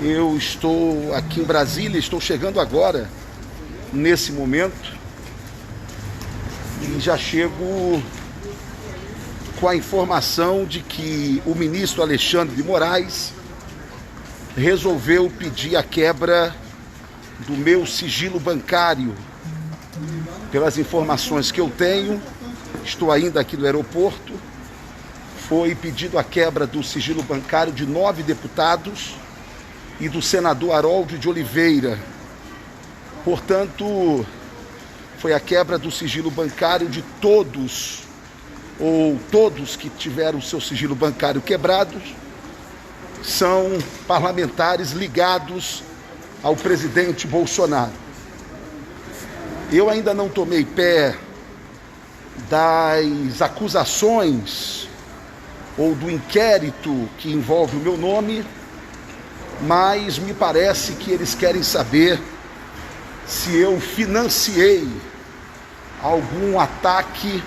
Eu estou aqui em Brasília, estou chegando agora, nesse momento, e já chego com a informação de que o ministro Alexandre de Moraes resolveu pedir a quebra do meu sigilo bancário. Pelas informações que eu tenho, estou ainda aqui no aeroporto, foi pedido a quebra do sigilo bancário de 9 deputados e do senador Harold de Oliveira. Portanto, foi a quebra do sigilo bancário de todos, ou todos que tiveram o seu sigilo bancário quebrado, são parlamentares ligados ao presidente Bolsonaro. Eu ainda não tomei pé das acusações ou do inquérito que envolve o meu nome, mas me parece que eles querem saber se eu financiei algum ataque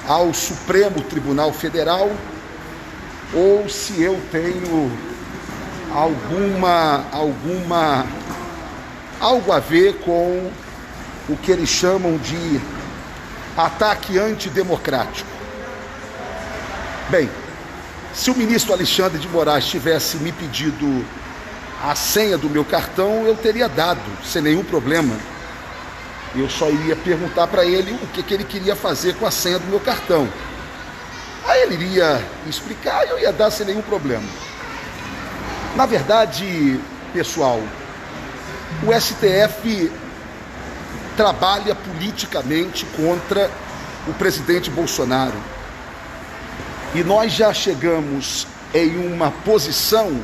ao Supremo Tribunal Federal ou se eu tenho algo a ver com o que eles chamam de ataque antidemocrático. Bem, se o ministro Alexandre de Moraes tivesse me pedido a senha do meu cartão, eu teria dado, sem nenhum problema. Eu só iria perguntar para ele o que ele queria fazer com a senha do meu cartão. Aí ele iria explicar e eu ia dar sem nenhum problema. Na verdade, pessoal, o STF trabalha politicamente contra o presidente Bolsonaro. E nós já chegamos em uma posição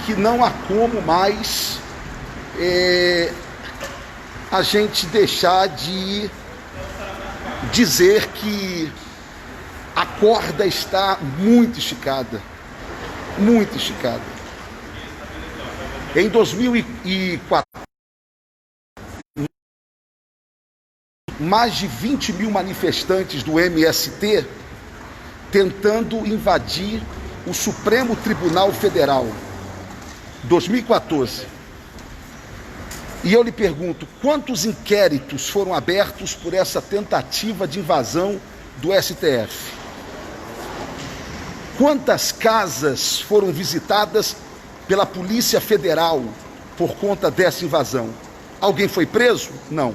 que não há como mais a gente deixar de dizer que a corda está muito esticada, muito esticada. Em 2004, mais de 20 mil manifestantes do MST tentando invadir o Supremo Tribunal Federal. 2014. E eu lhe pergunto, quantos inquéritos foram abertos por essa tentativa de invasão do STF? Quantas casas foram visitadas pela Polícia Federal por conta dessa invasão? Alguém foi preso? Não.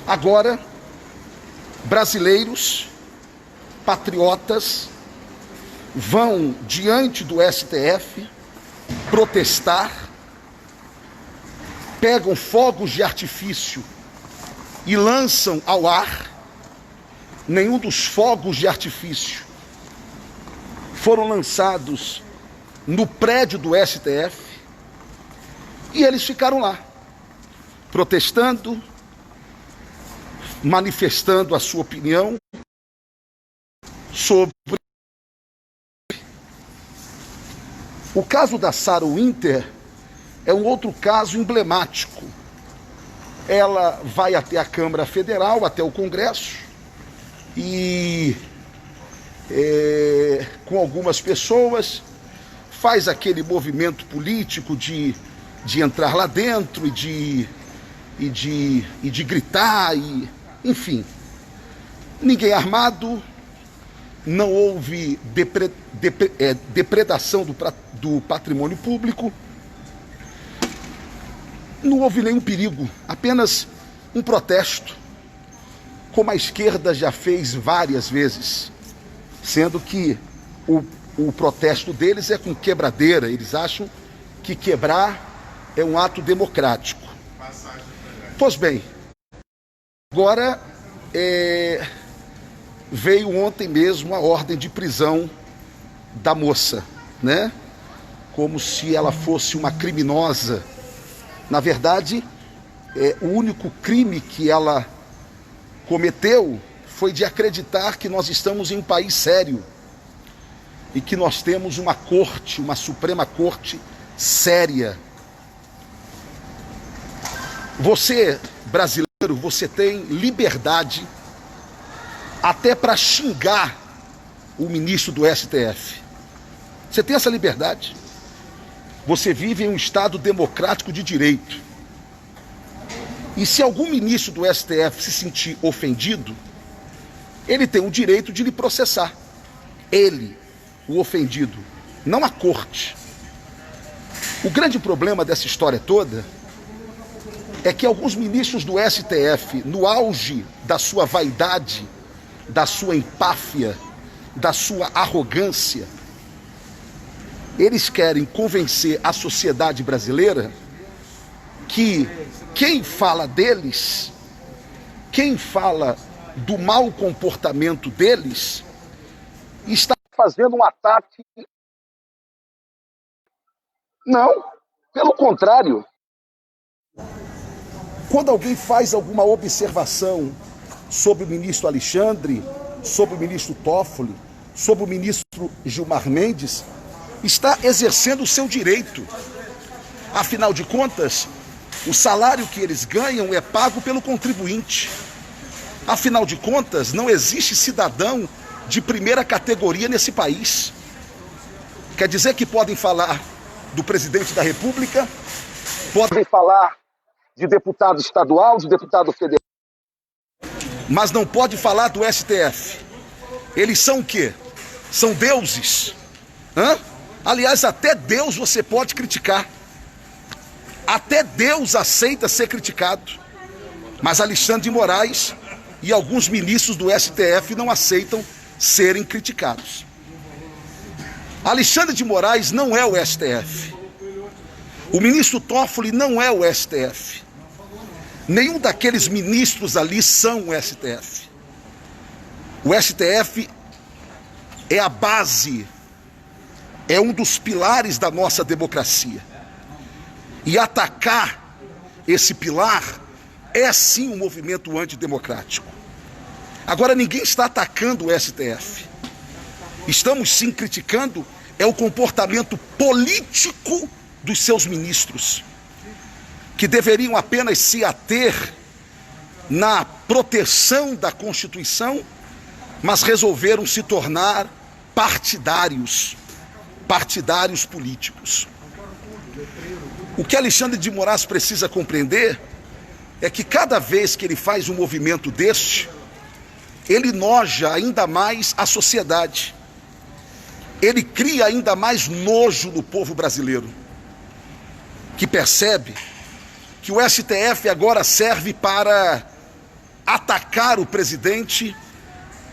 Agora, brasileiros, patriotas, vão diante do STF protestar, pegam fogos de artifício e lançam ao ar. Nenhum dos fogos de artifício foram lançados no prédio do STF e eles ficaram lá, protestando, manifestando a sua opinião sobre. O caso da Sarah Winter é um outro caso emblemático. Ela vai até a Câmara Federal, até o Congresso, e com algumas pessoas faz aquele movimento político de entrar lá dentro e de gritar, enfim. Ninguém armado, não houve depredação do patrimônio público, não houve nenhum perigo, apenas um protesto, como a esquerda já fez várias vezes, sendo que o protesto deles é com quebradeira. Eles acham que quebrar é um ato democrático. Pois bem, agora veio ontem mesmo a ordem de prisão da moça, né? Como se ela fosse uma criminosa. Na verdade, o único crime que ela cometeu foi de acreditar que nós estamos em um país sério e que nós temos uma corte, uma Suprema Corte séria. Você, brasileiro, você tem liberdade até para xingar o ministro do STF. Você tem essa liberdade. você vive em um Estado democrático de direito. E se algum ministro do STF se sentir ofendido, ele tem o direito de lhe processar. Ele, o ofendido, não a corte. O grande problema dessa história toda é que alguns ministros do STF, no auge da sua vaidade, da sua empáfia, da sua arrogância, eles querem convencer a sociedade brasileira que quem fala deles, quem fala do mau comportamento deles, está fazendo um ataque. Não, pelo contrário. Quando alguém faz alguma observação sobre o ministro Alexandre, sobre o ministro Toffoli, sobre o ministro Gilmar Mendes, está exercendo o seu direito. Afinal de contas, o salário que eles ganham é pago pelo contribuinte. Afinal de contas, não existe cidadão de primeira categoria nesse país. Quer dizer que podem falar do presidente da República, podem falar de deputado estadual, de deputado federal, mas não pode falar do STF. Eles são o quê? São deuses. Aliás, até Deus você pode criticar. Até Deus aceita ser criticado. Mas Alexandre de Moraes e alguns ministros do STF não aceitam serem criticados. Alexandre de Moraes não é o STF. O ministro Toffoli não é o STF. Nenhum daqueles ministros ali são o STF. O STF é a base, é um dos pilares da nossa democracia. E atacar esse pilar é sim um movimento antidemocrático. Agora, ninguém está atacando o STF. Estamos sim criticando o comportamento político dos seus ministros, que deveriam apenas se ater na proteção da Constituição, mas resolveram se tornar partidários políticos. O que Alexandre de Moraes precisa compreender é que cada vez que ele faz um movimento deste, ele noja ainda mais a sociedade. Ele cria ainda mais nojo no povo brasileiro, que percebe que o STF agora serve para atacar o presidente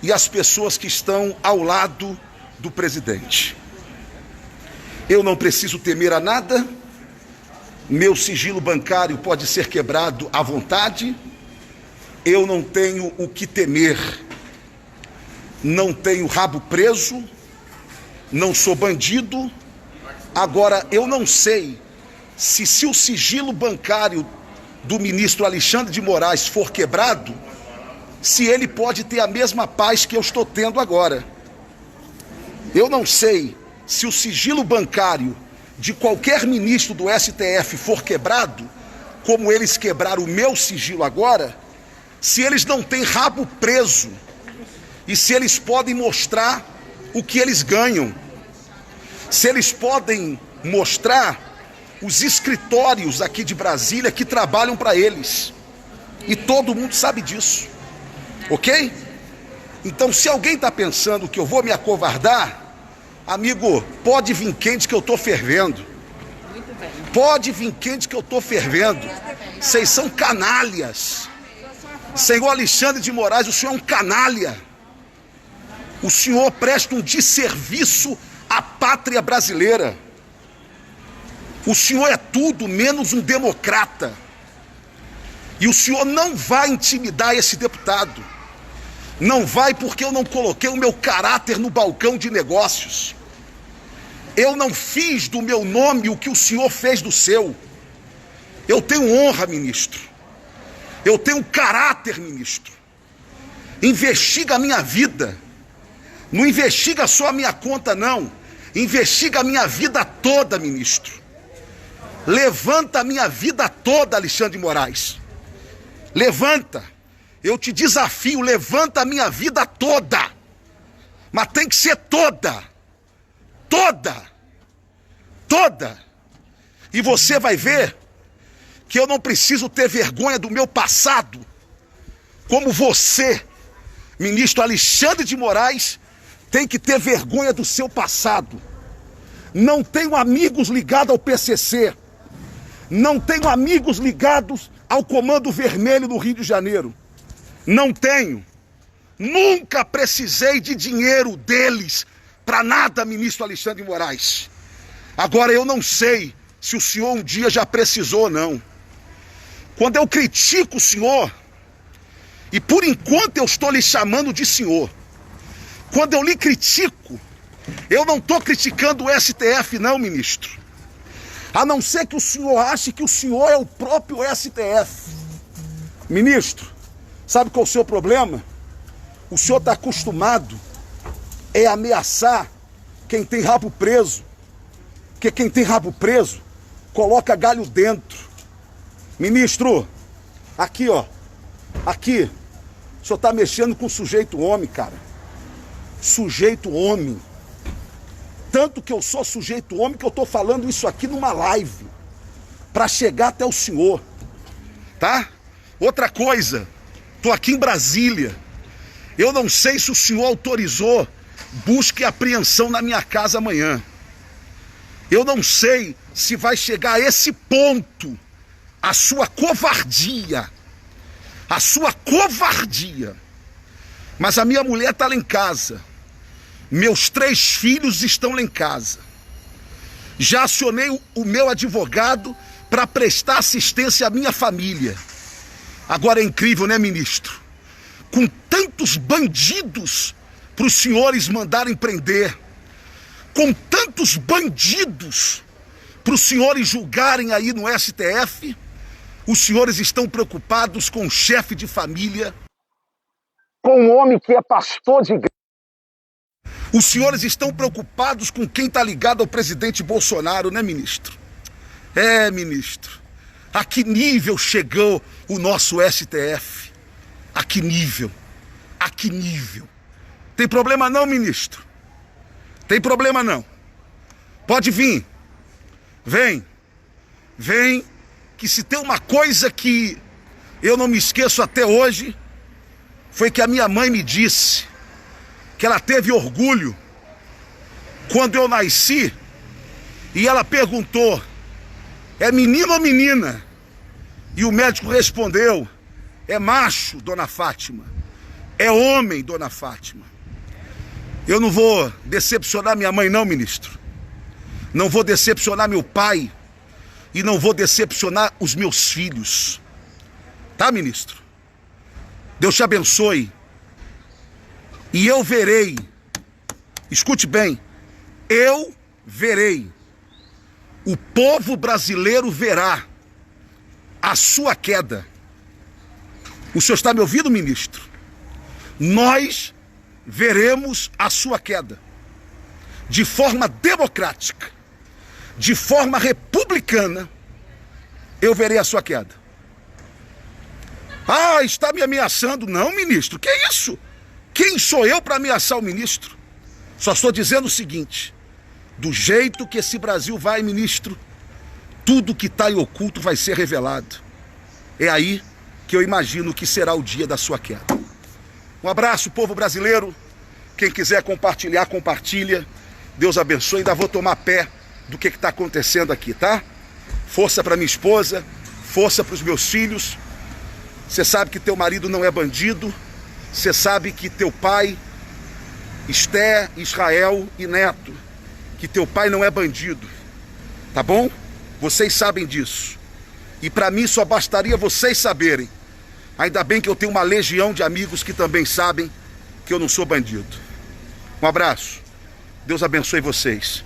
e as pessoas que estão ao lado do presidente. Eu não preciso temer a nada, meu sigilo bancário pode ser quebrado à vontade, eu não tenho o que temer, não tenho rabo preso, não sou bandido. Agora, eu não sei se o sigilo bancário do ministro Alexandre de Moraes for quebrado, se ele pode ter a mesma paz que eu estou tendo agora. Eu não sei se o sigilo bancário de qualquer ministro do STF for quebrado, como eles quebraram o meu sigilo agora, se eles não têm rabo preso e se eles podem mostrar o que eles ganham, se eles podem mostrar os escritórios aqui de Brasília que trabalham para eles. E todo mundo sabe disso, ok? Então, se alguém está pensando que eu vou me acovardar, amigo, pode vir quente que eu estou fervendo. Pode vir quente que eu estou fervendo. Vocês são canalhas. Senhor Alexandre de Moraes, o senhor é um canalha. O senhor presta um desserviço à pátria brasileira. O senhor é tudo menos um democrata. E o senhor não vai intimidar esse deputado. Não vai, porque eu não coloquei o meu caráter no balcão de negócios. Eu não fiz do meu nome o que o senhor fez do seu. Eu tenho honra, ministro. Eu tenho caráter, ministro. Investiga a minha vida. Não investiga só a minha conta, não. Investiga a minha vida toda, ministro. Levanta a minha vida toda, Alexandre de Moraes. Levanta. Eu te desafio, levanta a minha vida toda. Mas tem que ser toda. Toda. Toda. E você vai ver que eu não preciso ter vergonha do meu passado, como você, ministro Alexandre de Moraes, tem que ter vergonha do seu passado. Não tenho amigos ligados ao PCC, não tenho amigos ligados ao Comando Vermelho no Rio de Janeiro, não tenho. Nunca precisei de dinheiro deles para nada, ministro Alexandre de Moraes. Agora eu não sei se o senhor um dia já precisou ou não. Quando eu critico o senhor, e por enquanto eu estou lhe chamando de senhor, quando eu lhe critico, eu não estou criticando o STF não, ministro. A não ser que o senhor ache que o senhor é o próprio STF. Ministro, sabe qual é o seu problema? O senhor está acostumado a ameaçar quem tem rabo preso. Porque quem tem rabo preso coloca galho dentro. Ministro, aqui ó, aqui, o senhor está mexendo com sujeito homem, cara. Sujeito homem. Tanto que eu sou sujeito homem que eu estou falando isso aqui numa live, para chegar até o senhor, tá? Outra coisa, estou aqui em Brasília, eu não sei se o senhor autorizou busca e apreensão na minha casa amanhã. Eu não sei se vai chegar a esse ponto a sua covardia, mas a minha mulher está lá em casa, meus 3 filhos estão lá em casa, já acionei o meu advogado para prestar assistência à minha família. Agora é incrível, né, ministro? Com tantos bandidos para os senhores mandarem prender, com tantos bandidos para os senhores julgarem aí no STF, os senhores estão preocupados com o chefe de família, com um homem que é pastor de igreja. Os senhores estão preocupados com quem está ligado ao presidente Bolsonaro, né, ministro? É, ministro, a que nível chegou o nosso STF? A que nível? A que nível? Tem problema não, ministro? Tem problema não. Pode vir. Vem. Vem, que se tem uma coisa que eu não me esqueço até hoje, foi que a minha mãe me disse que ela teve orgulho quando eu nasci, e ela perguntou, é menino ou menina? E o médico respondeu, é macho, dona Fátima, é homem, dona Fátima. Eu não vou decepcionar minha mãe não, ministro. Não vou decepcionar meu pai e não vou decepcionar os meus filhos. Tá, ministro? Deus te abençoe. E eu verei, escute bem, eu verei, o povo brasileiro verá a sua queda. O senhor está me ouvindo, ministro? Nós veremos a sua queda de forma democrática, de forma republicana. Eu verei a sua queda. Ah, está me ameaçando? Não, ministro, que é isso? Quem sou eu para ameaçar o ministro? Só estou dizendo o seguinte, do jeito que esse Brasil vai, ministro, tudo que está em oculto vai ser revelado. É aí que eu imagino que será o dia da sua queda. Um abraço, povo brasileiro. Quem quiser compartilhar, compartilha. Deus abençoe. Ainda vou tomar pé do que está acontecendo aqui, tá? Força para minha esposa, força para os meus filhos. Você sabe que teu marido não é bandido. Você sabe que teu pai, Esté, Israel e Neto, que teu pai não é bandido. Tá bom? Vocês sabem disso. E para mim só bastaria vocês saberem. Ainda bem que eu tenho uma legião de amigos que também sabem que eu não sou bandido. Um abraço. Deus abençoe vocês.